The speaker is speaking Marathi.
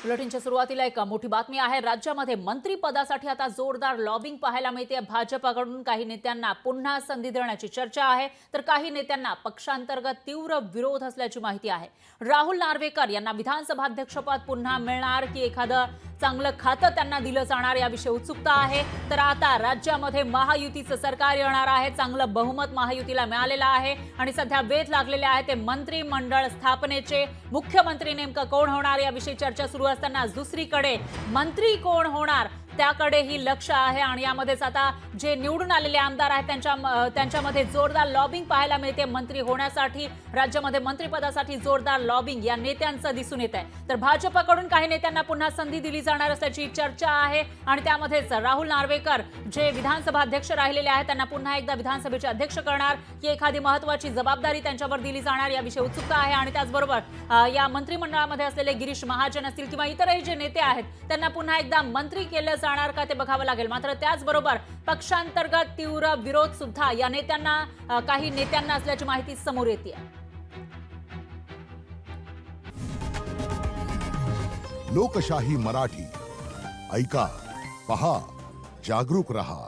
बुलेटिनच्या सुरुवातीला एक मोठी बातमी आहे। राज्यामध्ये मंत्रिपदासाठी आता जोरदार लॉबिंग पाहायला मिळते। भाजपकडून काही नेत्यांना पुन्हा संधी देण्याची चर्चा आहे, तर काही नेत्यांना पक्षांतर्गत तीव्र विरोध असल्याची माहिती आहे। राहुल नार्वेकर यांना विधानसभा अध्यक्षपद पुन्हा मिळणार की एखादं चांगलं खातं त्यांना दिलं जाणार याविषयी उत्सुकता आहे। तर आता राज्यामध्ये महायुतीचं सरकार येणार आहे, चांगलं बहुमत महायुतीला मिळालेलं आहे आणि सध्या वेध लागलेले आहे ते मंत्रिमंडळ स्थापनेचे। मुख्यमंत्री नेमकं कोण होणार याविषयी चर्चा सुरू असताना दुसरीकडे मंत्री कोण होणार त्याकडेही लक्ष आहे आणि यामध्येच आता जे निवडून आलेले आमदार आहेत त्यांच्यामध्ये जोरदार लॉबिंग पाहायला मिळते। मंत्री होण्यासाठी राज्यामध्ये मंत्रिपदासाठी जोरदार लॉबिंग या नेत्यांचं दिसून येत आहे। तर भाजपकडून काही नेत्यांना पुन्हा संधी दिली जाणार असल्याची चर्चा आहे आणि त्यामध्येच राहुल नार्वेकर जे विधानसभा अध्यक्ष राहिलेले आहेत त्यांना पुन्हा एकदा विधानसभेचे अध्यक्ष करणार की एखादी महत्त्वाची जबाबदारी त्यांच्यावर दिली जाणार याविषयी उत्सुकता आहे। आणि त्याचबरोबर या मंत्रिमंडळामध्ये असलेले गिरीश महाजन असतील किंवा इतरही जे नेते आहेत त्यांना पुन्हा एकदा मंत्री केलं जाणार का ते बघावं लागेल। मात्र त्याचबरोबर पक्षांतर्गत तीव्र विरोध सुद्धा या नेत्यांना काही नेत्यांना असल्याची माहिती समोर येते। लोकशाही मराठी ऐका, पहा, जागरूक रहा।